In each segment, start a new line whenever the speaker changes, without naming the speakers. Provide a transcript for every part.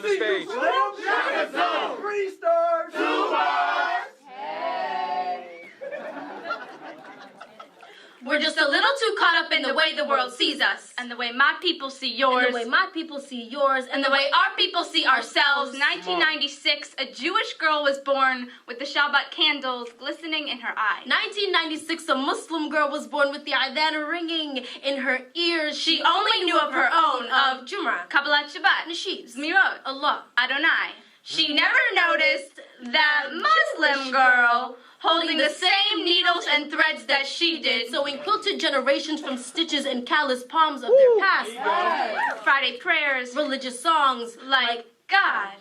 on the stage.
Zone. 3 stars. 2 stars.
Hey.
We're just a little too caught up in the way the world sees us.
And the way my people see yours.
And the way my people see yours.
And the way our people see ourselves. 1996, a Jewish girl was born with the Shabbat candles glistening in her eye.
1996, a Muslim girl was born with the adhan ringing in her ears.
She only knew of her own, of
Jum'ah,
Kabbalat Shabbat,
Nashib,
Zmirot,
Allah,
Adonai. She never noticed that Muslim girl holding the same needles and threads that she did.
sewing quilted generations from stitches and callous palms of their past.
Friday prayers,
Religious songs
like God.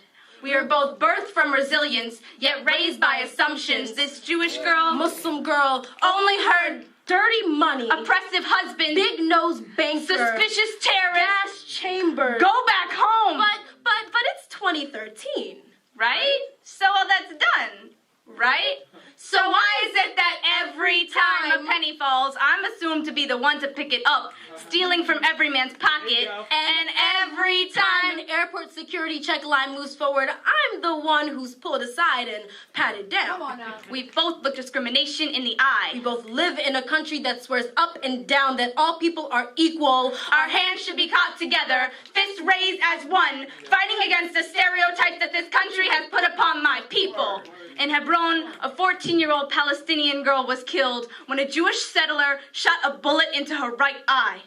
We are both birthed from resilience, yet raised by assumptions. This Jewish girl,
Muslim girl,
only heard
dirty money,
oppressive husband,
big nose banker,
suspicious terrorist,
gas chambers.
go back home.
But it's 2013.
Right? So all that's done, right? So why is it that every time a penny falls, I'm assumed to be the one to pick it up, stealing from every man's pocket, and every time
an airport security check line moves forward, I'm the one who's pulled aside and patted down.
Come on now.
we both look discrimination in the eye?
We both live in a country that swears up and down that all people are equal.
Our hands should be caught together, fists raised as one, fighting against the stereotypes that this country has put upon my people. In Hebron, a 14-year-old Palestinian girl was killed when a Jewish settler shot a bullet into her right eye.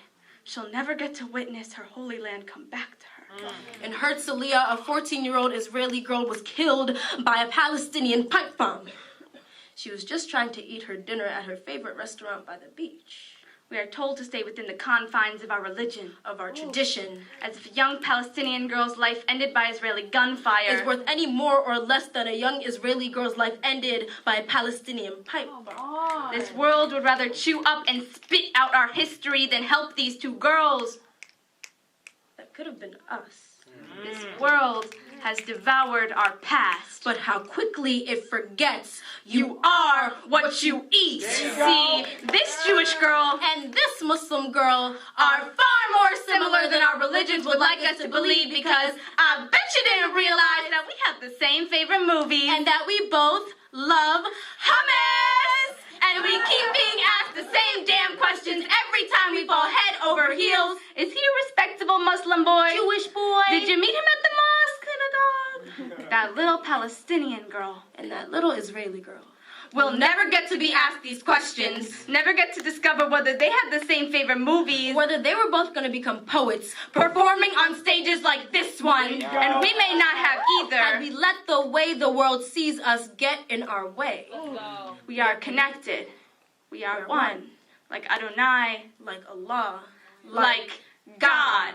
She'll never get to witness her holy land come back to her.
In Herzliya, a 14-year-old Israeli girl was killed by a Palestinian pipe bomb. She was just trying to eat her dinner at her favorite restaurant by the beach.
We are told to stay within the confines of our religion,
of our tradition,
as if a young Palestinian girl's life ended by Israeli gunfire
is worth any more or less than a young Israeli girl's life ended by a Palestinian pipe bomb.
This world would rather chew up and spit out our history than help these 2 girls.
That could have been us.
This world has devoured our past.
But how quickly it forgets you are what you eat.
See, this Jewish girl
And this Muslim girl
are far more similar than our religions would like us to believe, because I bet you didn't realize that we have the same favorite movies.
and that we both love
hummus! And we keep being asked the same damn questions every time we fall head over heels. Is he a respectable Muslim boy?
Jewish boy.
Did you meet him at the mosque, synagogue? That little Palestinian girl.
And that little Israeli girl.
We'll never get to be asked these questions. Never get to discover whether they had the same favorite movies.
Whether they were both going to become poets,
Performing on stages like this one. And we may not have either.
and we let the way the world sees us get in our way.
We are connected. We are one. Like Adonai.
Like Allah.
Like God.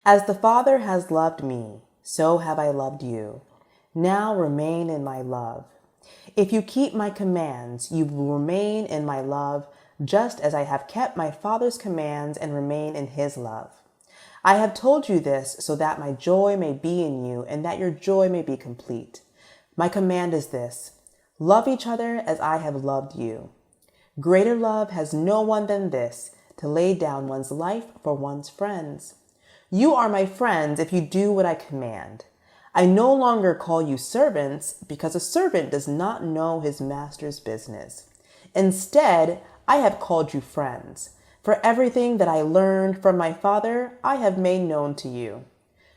As the Father has loved me, so have I loved you. Now remain in my love. If you keep my commands, you will remain in my love, just as I have kept my Father's commands and remain in his love. I have told you this so that my joy may be in you and that your joy may be complete. My command is this: love each other as I have loved you. Greater love has no one than this, to lay down one's life for one's friends. You are my friends if you do what I command. I no longer call you servants, because a servant does not know his master's business. Instead, I have called you friends. For everything that I learned from my Father, I have made known to you.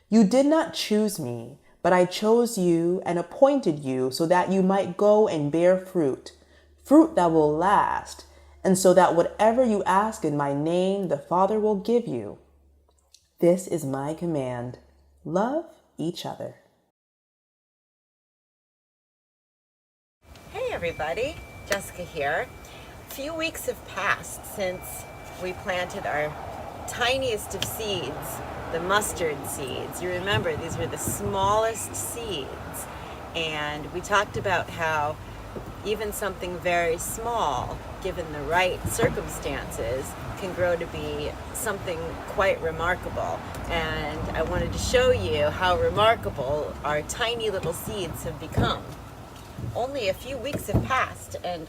You did not choose me, but I chose you and appointed you so that you might go and bear fruit, fruit that will last, and so that whatever you ask in my name, the Father will give you. This is my command: love each other.
Hey everybody, Jessica here. A few weeks have passed since we planted our tiniest of seeds, the mustard seeds. You remember, these were the smallest seeds. And we talked about how even something very small, given the right circumstances, can grow to be something quite remarkable. And I wanted to show you how remarkable our tiny little seeds have become. Only a few weeks have passed, and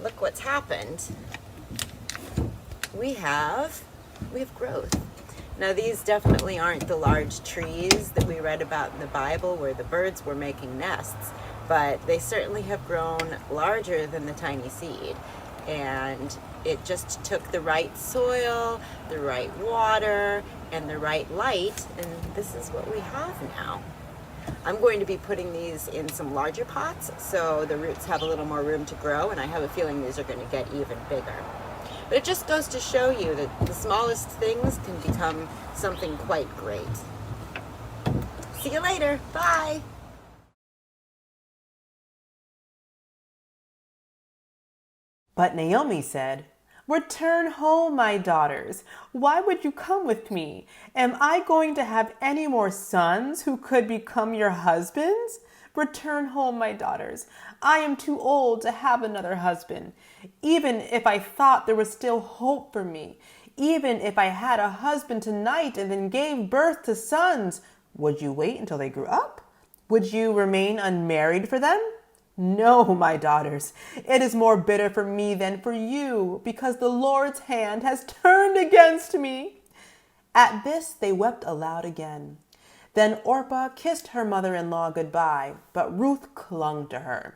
look what's happened. We have growth. Now, these definitely aren't the large trees that we read about in the Bible where the birds were making nests, but they certainly have grown larger than the tiny seed. And it just took the right soil, the right water, and the right light, and this is what we have now. I'm going to be putting these in some larger pots so the roots have a little more room to grow, and I have a feeling these are going to get even bigger. But it just goes to show you that the smallest things can become something quite great. See you later. Bye.
But Naomi said, "Return home, my daughters. Why would you come with me? Am I going to have any more sons who could become your husbands? Return home, my daughters. I am too old to have another husband. Even if I thought there was still hope for me, even if I had a husband tonight and then gave birth to sons, would you wait until they grew up? Would you remain unmarried for them? No, my daughters, it is more bitter for me than for you, because the Lord's hand has turned against me." At this they wept aloud again. Then Orpah kissed her mother-in-law goodbye, but Ruth clung to her.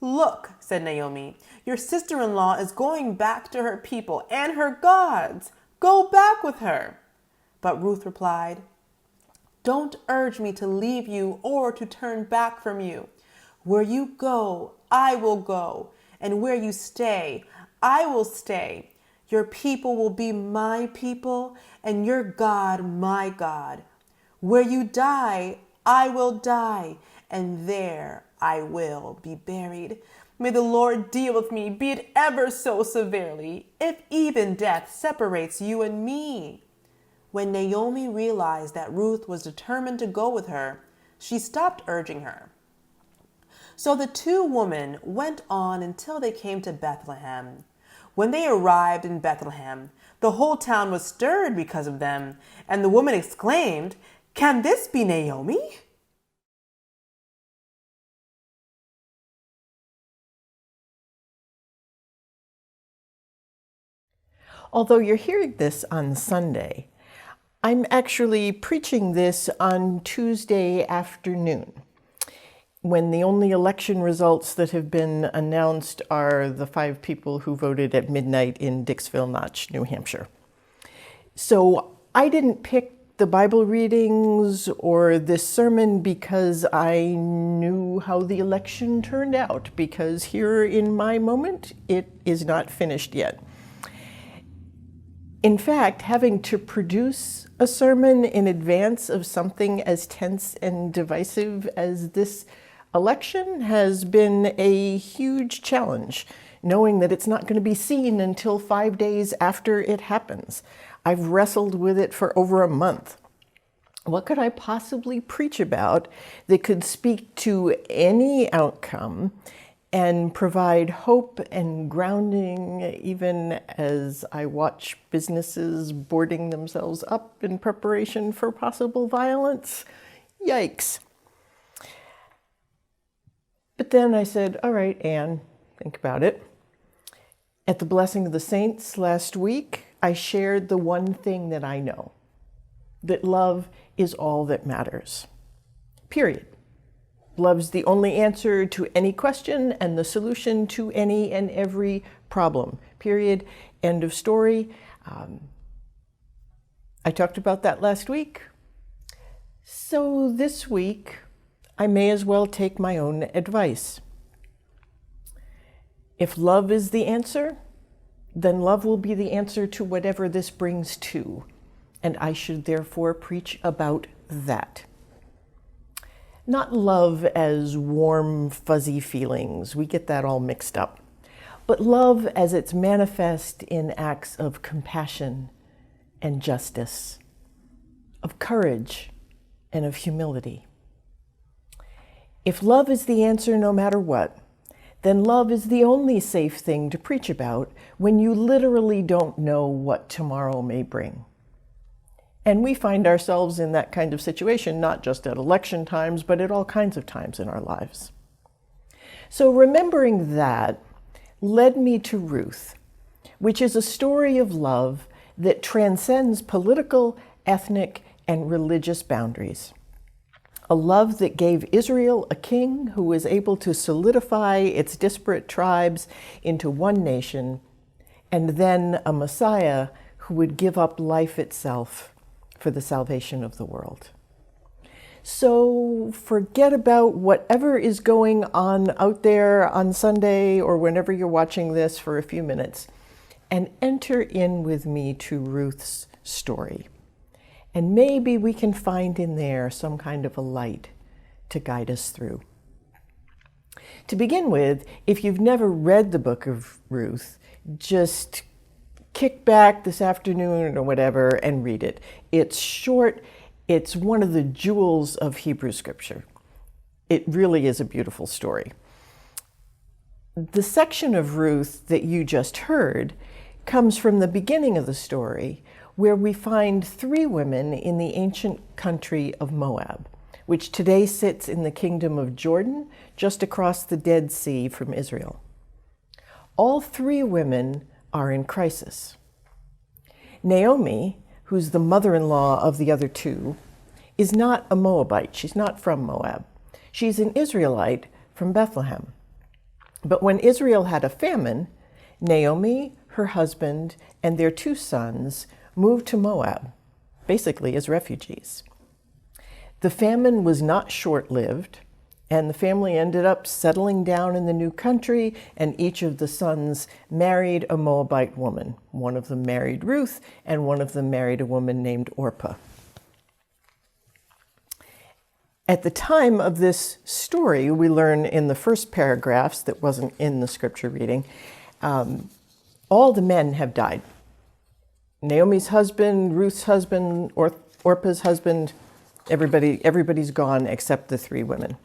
"Look," said Naomi, "your sister-in-law is going back to her people and her gods. Go back with her." But Ruth replied, "Don't urge me to leave you or to turn back from you. Where you go, I will go, and where you stay, I will stay. Your people will be my people, and your God my God. Where you die, I will die, and there I will be buried. May the Lord deal with me, be it ever so severely, if even death separates you and me." When Naomi realized that Ruth was determined to go with her, she stopped urging her. So the two women went on until they came to Bethlehem. When they arrived in Bethlehem, the whole town was stirred because of them, and the woman exclaimed, "Can this be Naomi?"
Although you're hearing this on Sunday, I'm actually preaching this on Tuesday afternoon, when the only election results that have been announced are the 5 people who voted at midnight in Dixville Notch, New Hampshire. So I didn't pick the Bible readings or this sermon because I knew how the election turned out, because here in my moment, it is not finished yet. In fact, having to produce a sermon in advance of something as tense and divisive as this election has been a huge challenge, knowing that it's not going to be seen until 5 days after it happens. I've wrestled with it for over a month. What could I possibly preach about that could speak to any outcome and provide hope and grounding even as I watch businesses boarding themselves up in preparation for possible violence? Yikes. But then I said, all right, Anne, think about it. At the Blessing of the Saints last week, I shared the one thing that I know, that love is all that matters. Period. Love's the only answer to any question and the solution to any and every problem. Period. End of story. I talked about that last week. So this week, I may as well take my own advice. If love is the answer, then love will be the answer to whatever this brings to, and I should therefore preach about that. Not love as warm, fuzzy feelings. We get that all mixed up. But love as it's manifest in acts of compassion and justice, of courage and of humility. If love is the answer no matter what, then love is the only safe thing to preach about when you literally don't know what tomorrow may bring. And we find ourselves in that kind of situation, not just at election times, but at all kinds of times in our lives. So remembering that led me to Ruth, which is a story of love that transcends political, ethnic, and religious boundaries. A love that gave Israel a king who was able to solidify its disparate tribes into one nation, and then a Messiah who would give up life itself for the salvation of the world. So forget about whatever is going on out there on Sunday or whenever you're watching this for a few minutes and enter in with me to Ruth's story. And maybe we can find in there some kind of a light to guide us through. To begin with, if you've never read the book of Ruth, just kick back this afternoon or whatever and read it. It's short. It's one of the jewels of Hebrew scripture. It really is a beautiful story. The section of Ruth that you just heard comes from the beginning of the story, where we find 3 women in the ancient country of Moab, which today sits in the kingdom of Jordan, just across the Dead Sea from Israel. All 3 women are in crisis. Naomi, who's the mother-in-law of the other 2, is not a Moabite. She's not from Moab. She's an Israelite from Bethlehem. But when Israel had a famine, Naomi, her husband, and their 2 sons moved to Moab, basically as refugees. The famine was not short-lived, and the family ended up settling down in the new country, and each of the sons married a Moabite woman. One of them married Ruth, and one of them married a woman named Orpah. At the time of this story, we learn in the first paragraphs that wasn't in the scripture reading, all the men have died. Naomi's husband, Ruth's husband, Orpah's husband, everybody's gone except the 3 women.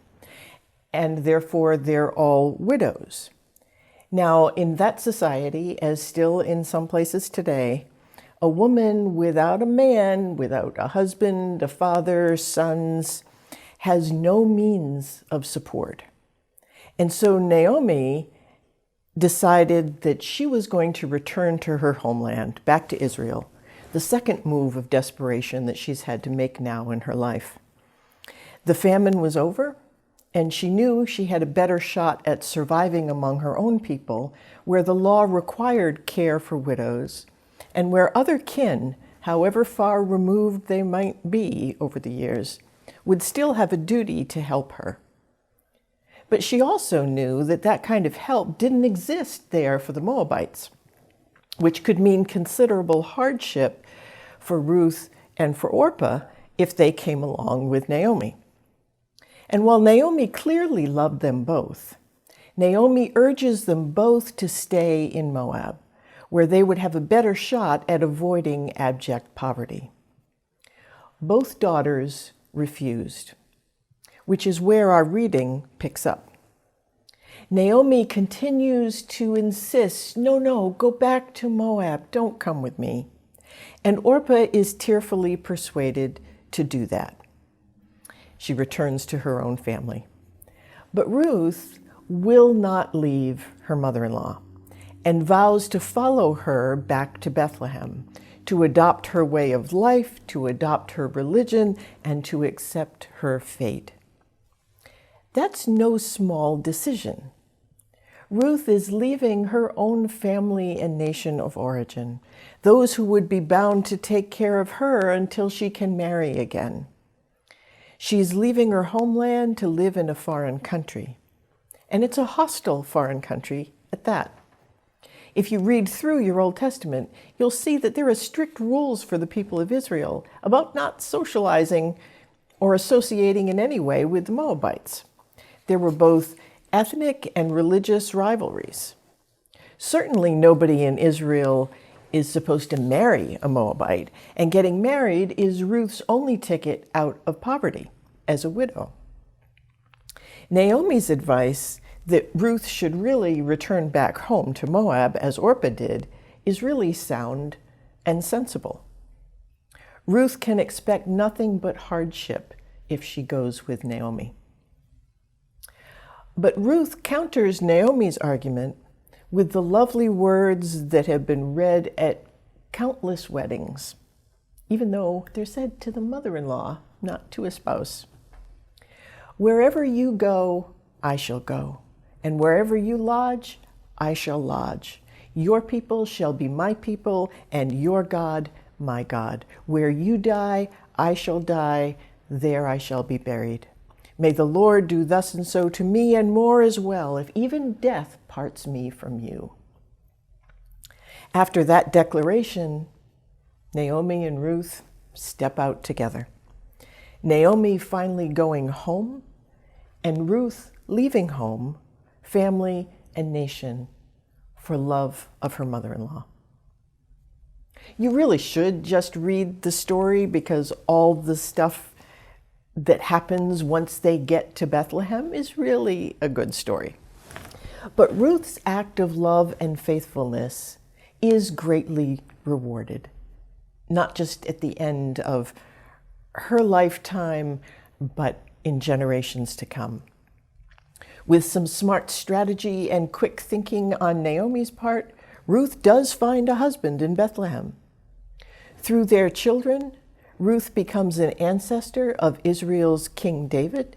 And therefore they're all widows. Now, in that society, as still in some places today, a woman without a man, without a husband, a father, sons, has no means of support. And so Naomi decided that she was going to return to her homeland, back to Israel, the second move of desperation that she's had to make now in her life. The famine was over, and she knew she had a better shot at surviving among her own people, where the law required care for widows, and where other kin, however far removed they might be over the years, would still have a duty to help her. But she also knew that that kind of help didn't exist there for the Moabites, which could mean considerable hardship for Ruth and for Orpah if they came along with Naomi. And while Naomi clearly loved them both, Naomi urges them both to stay in Moab, where they would have a better shot at avoiding abject poverty. Both daughters refused, which is where our reading picks up. Naomi continues to insist, no, go back to Moab, don't come with me. And Orpah is tearfully persuaded to do that. She returns to her own family. But Ruth will not leave her mother-in-law and vows to follow her back to Bethlehem, to adopt her way of life, to adopt her religion, and to accept her fate. That's no small decision. Ruth is leaving her own family and nation of origin, those who would be bound to take care of her until she can marry again. She's leaving her homeland to live in a foreign country, and it's a hostile foreign country at that. If you read through your Old Testament, you'll see that there are strict rules for the people of Israel about not socializing or associating in any way with the Moabites. There were both ethnic and religious rivalries. Certainly nobody in Israel is supposed to marry a Moabite, and getting married is Ruth's only ticket out of poverty as a widow. Naomi's advice that Ruth should really return back home to Moab, as Orpah did, is really sound and sensible. Ruth can expect nothing but hardship if she goes with Naomi. But Ruth counters Naomi's argument with the lovely words that have been read at countless weddings, even though they're said to the mother-in-law, not to a spouse. Wherever you go, I shall go, and wherever you lodge, I shall lodge. Your people shall be my people, and your God, my God. Where you die, I shall die, there I shall be buried. May the Lord do thus and so to me and more as well, if even death parts me from you. After that declaration, Naomi and Ruth step out together. Naomi finally going home, and Ruth leaving home, family and nation, for love of her mother-in-law. You really should just read the story, because all the stuff that happens once they get to Bethlehem is really a good story. But Ruth's act of love and faithfulness is greatly rewarded, not just at the end of her lifetime, but in generations to come. With some smart strategy and quick thinking on Naomi's part, Ruth does find a husband in Bethlehem. Through their children, Ruth becomes an ancestor of Israel's King David,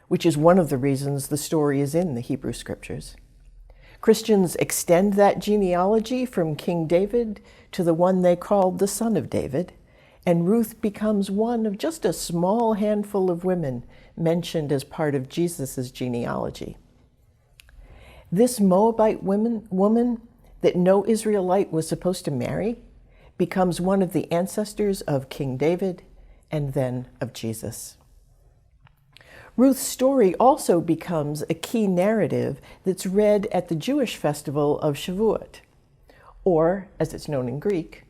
which is one of the reasons the story is in the Hebrew Scriptures. Christians extend that genealogy from King David to the one they called the Son of David, and Ruth becomes one of just a small handful of women mentioned as part of Jesus' genealogy. This Moabite woman that no Israelite was supposed to marry becomes one of the ancestors of King David and then of Jesus. Ruth's story also becomes a key narrative that's read at the Jewish festival of Shavuot, or, as it's known in Greek,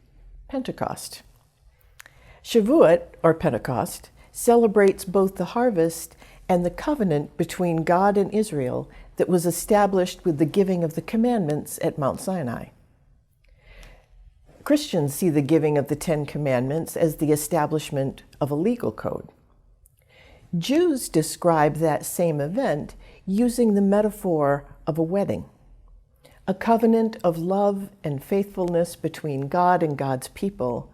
Pentecost. Shavuot, or Pentecost, celebrates both the harvest and the covenant between God and Israel that was established with the giving of the commandments at Mount Sinai. Christians see the giving of the Ten Commandments as the establishment of a legal code. Jews describe that same event using the metaphor of a wedding, a covenant of love and faithfulness between God and God's people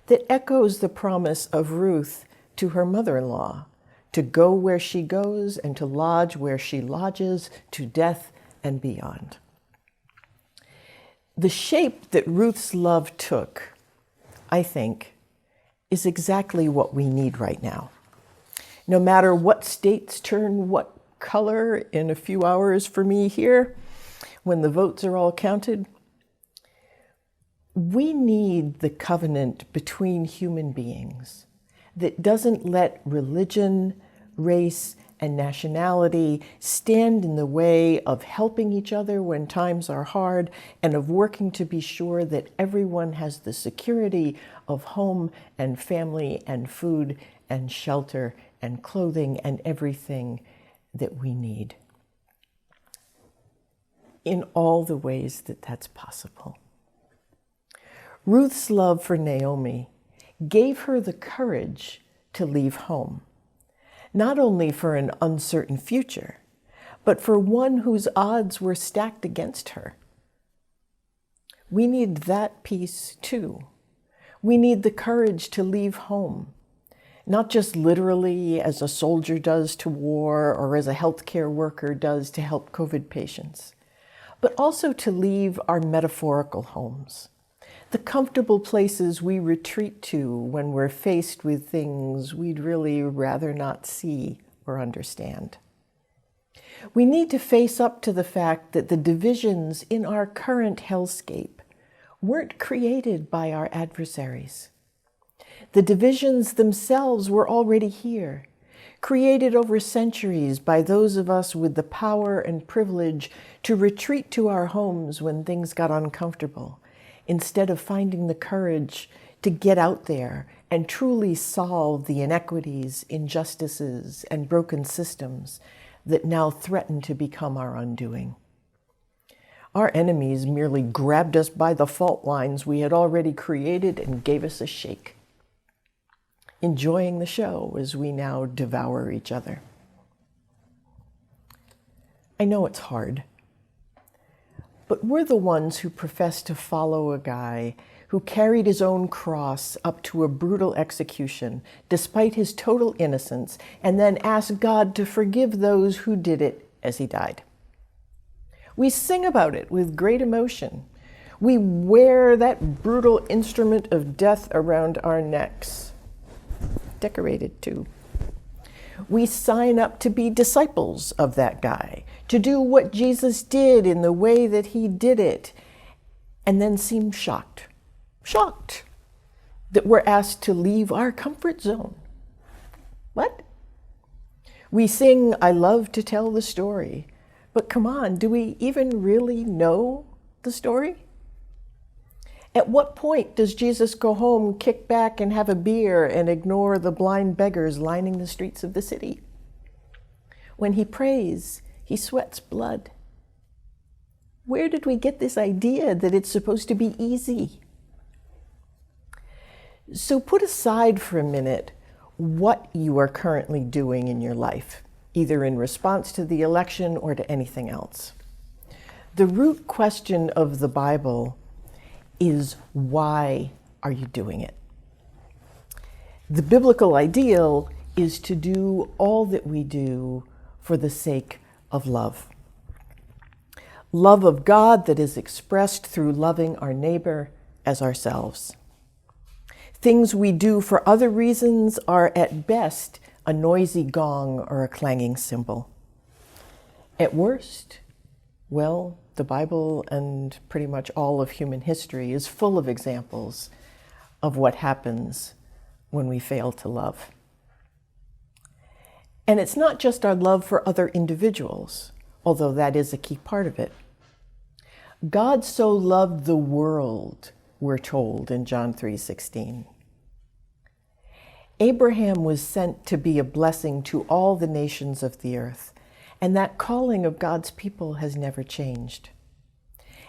that echoes the promise of Ruth to her mother-in-law, to go where she goes and to lodge where she lodges, to death and beyond. The shape that Ruth's love took, I think, is exactly what we need right now. No matter what states turn what color in a few hours for me here, when the votes are all counted, we need the covenant between human beings that doesn't let religion, race, and nationality stand in the way of helping each other when times are hard and of working to be sure that everyone has the security of home and family and food and shelter and clothing and everything that we need, in all the ways that that's possible. Ruth's love for Naomi gave her the courage to leave home, not only for an uncertain future, but for one whose odds were stacked against her. We need that peace too. We need the courage to leave home, not just literally as a soldier does to war or as a healthcare worker does to help COVID patients, but also to leave our metaphorical homes, the comfortable places we retreat to when we're faced with things we'd really rather not see or understand. We need to face up to the fact that the divisions in our current hellscape weren't created by our adversaries. The divisions themselves were already here, created over centuries by those of us with the power and privilege to retreat to our homes when things got uncomfortable, instead of finding the courage to get out there and truly solve the inequities, injustices, and broken systems that now threaten to become our undoing. Our enemies merely grabbed us by the fault lines we had already created and gave us a shake, enjoying the show as we now devour each other. I know it's hard, but we're the ones who profess to follow a guy who carried his own cross up to a brutal execution despite his total innocence, and then asked God to forgive those who did it as he died. We sing about it with great emotion. We wear that brutal instrument of death around our necks, decorated too. We sign up to be disciples of that guy, to do what Jesus did in the way that he did it, and then seem shocked that we're asked to leave our comfort zone. What? We sing, "I love to tell the story," but come on, do we even really know the story? At what point does Jesus go home, kick back, and have a beer and ignore the blind beggars lining the streets of the city? When he prays, he sweats blood. Where did we get this idea that it's supposed to be easy? So put aside for a minute what you are currently doing in your life, either in response to the election or to anything else. The root question of the Bible is, why are you doing it? The biblical ideal is to do all that we do for the sake of love. Love of God that is expressed through loving our neighbor as ourselves. Things we do for other reasons are at best a noisy gong or a clanging cymbal. At worst, well, the Bible and pretty much all of human history is full of examples of what happens when we fail to love. And it's not just our love for other individuals, although that is a key part of it. God so loved the world, we're told in John 3:16. Abraham was sent to be a blessing to all the nations of the earth, and that calling of God's people has never changed.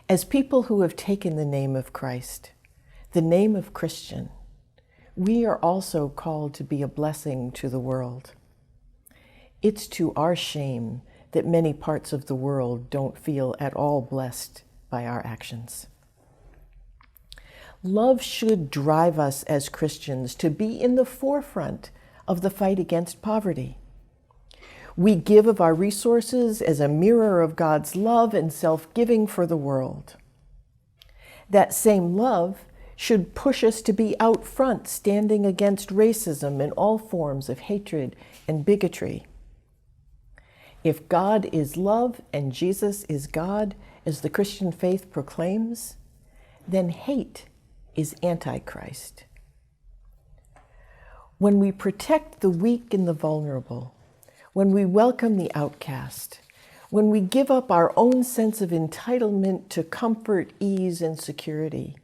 As people who have taken the name of Christ, the name of Christian, we are also called to be a blessing to the world. It's to our shame that many parts of the world don't feel at all blessed by our actions. Love should drive us as Christians to be in the forefront of the fight against poverty. We give of our resources as a mirror of God's love and self-giving for the world. That same love should push us to be out front, standing against racism and all forms of hatred and bigotry. If God is love and Jesus is God, as the Christian faith proclaims, then hate is Antichrist. When we protect the weak and the vulnerable, when we welcome the outcast, when we give up our own sense of entitlement to comfort, ease, and security,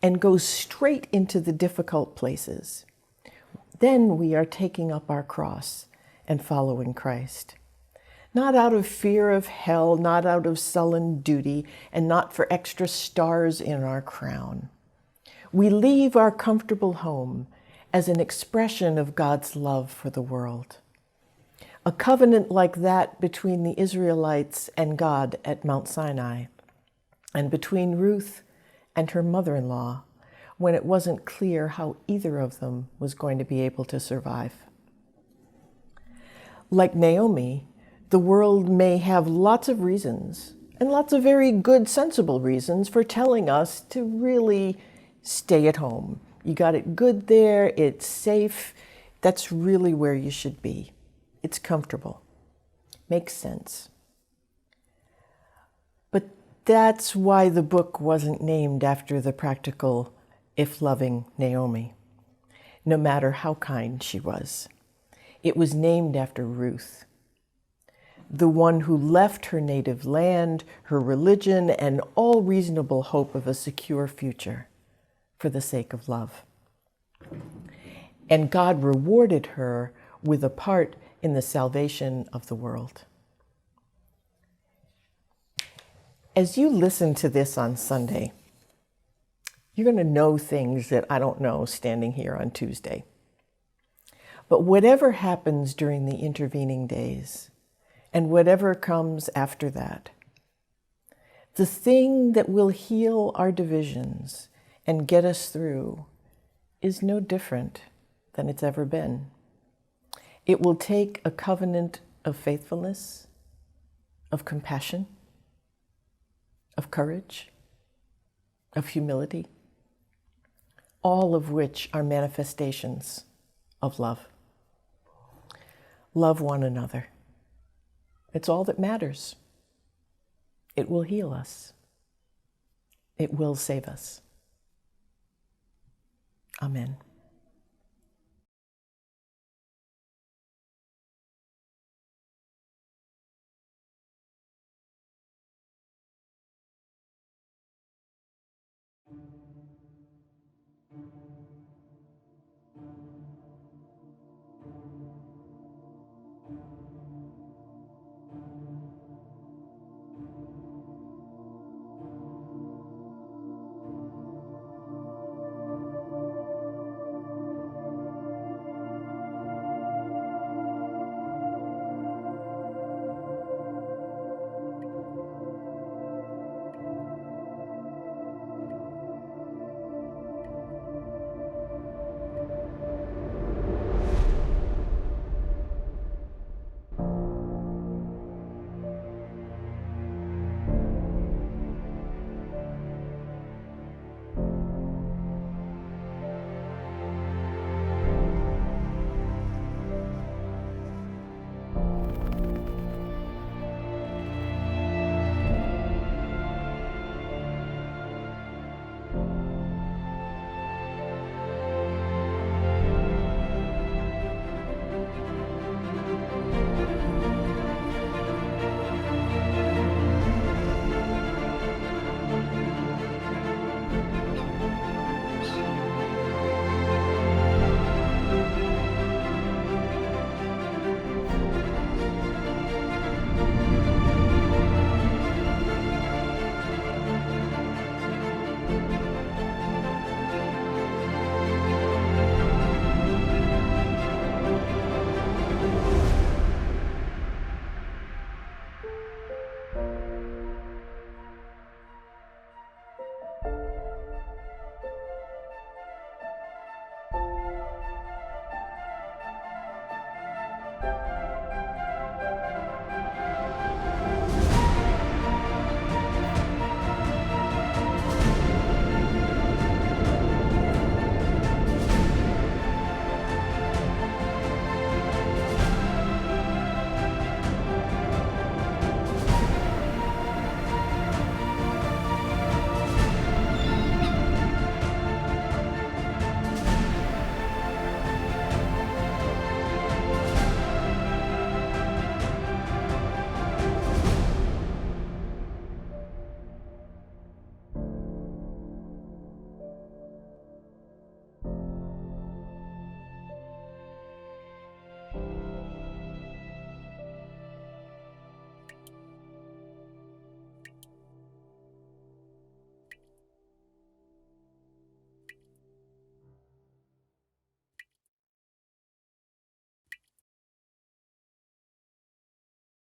and go straight into the difficult places, then we are taking up our cross and following Christ. Not out of fear of hell, not out of sullen duty, and not for extra stars in our crown. We leave our comfortable home as an expression of God's love for the world. A covenant like that between the Israelites and God at Mount Sinai, and between Ruth and her mother-in-law, when it wasn't clear how either of them was going to be able to survive. Like Naomi, the world may have lots of reasons, and lots of very good, sensible reasons for telling us to really stay at home. You got it good there, it's safe, that's really where you should be. It's comfortable, makes sense. But that's why the book wasn't named after the practical, if loving Naomi, no matter how kind she was. It was named after Ruth, the one who left her native land, her religion, and all reasonable hope of a secure future for the sake of love. And God rewarded her with a part in the salvation of the world. As you listen to this on Sunday, you're going to know things that I don't know standing here on Tuesday. But whatever happens during the intervening days, and whatever comes after that, the thing that will heal our divisions and get us through is no different than it's ever been. It will take a covenant of faithfulness, of compassion, of courage, of humility, all of which are manifestations of love. Love one another. It's all that matters. It will heal us. It will save us. Amen.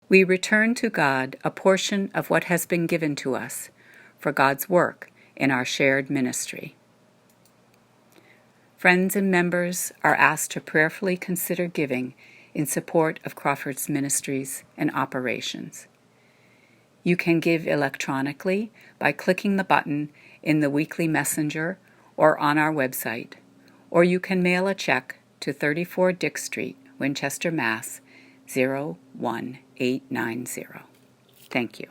We return to God a portion of what has been given to us for God's work in our shared ministry. Friends and members are asked to prayerfully consider giving in support of Crawford's ministries and operations. You can give electronically by clicking the button in the weekly messenger or on our website, or you can mail a check to 34 Dick Street, Winchester, Mass. 01890. Thank you.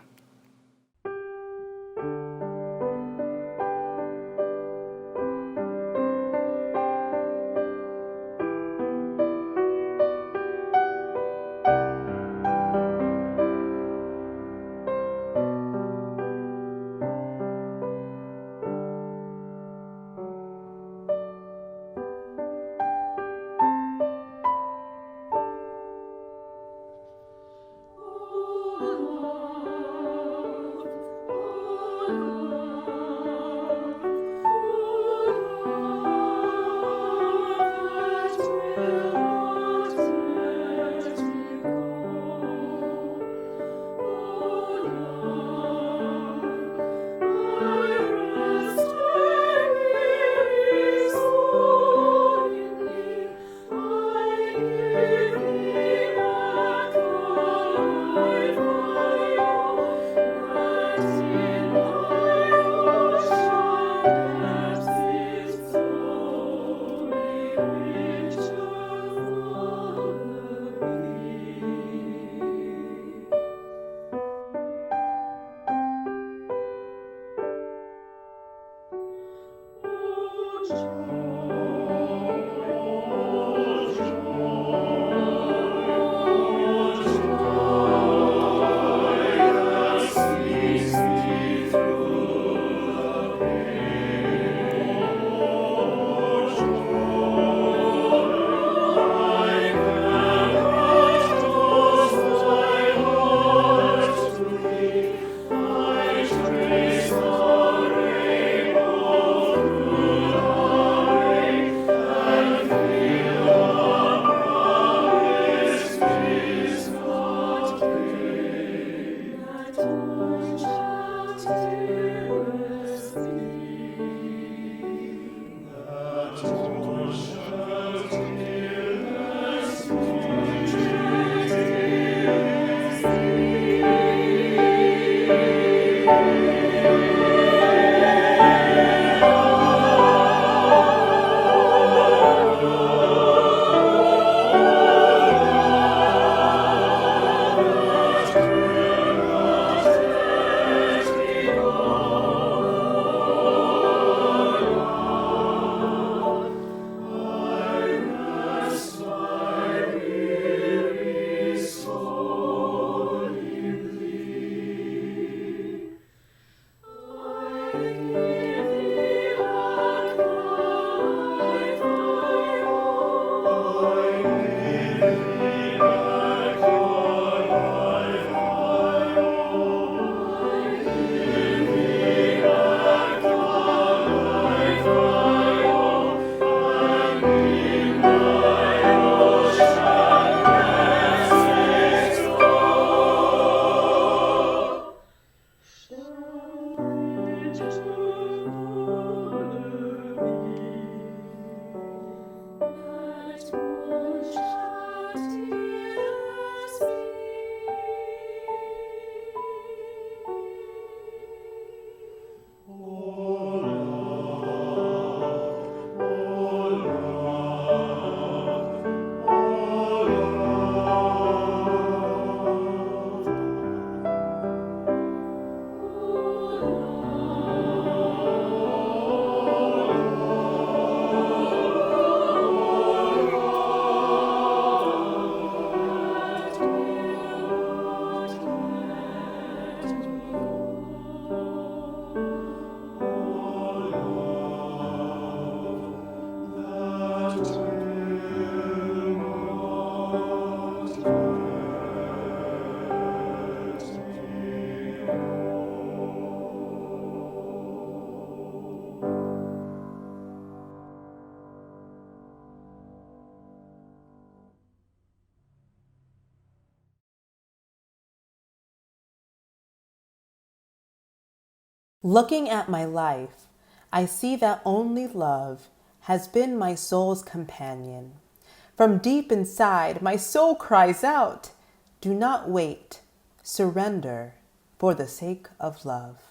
Looking at my life, I see that only love has been my soul's companion. From deep inside, my soul cries out, do not wait, surrender for the sake of love.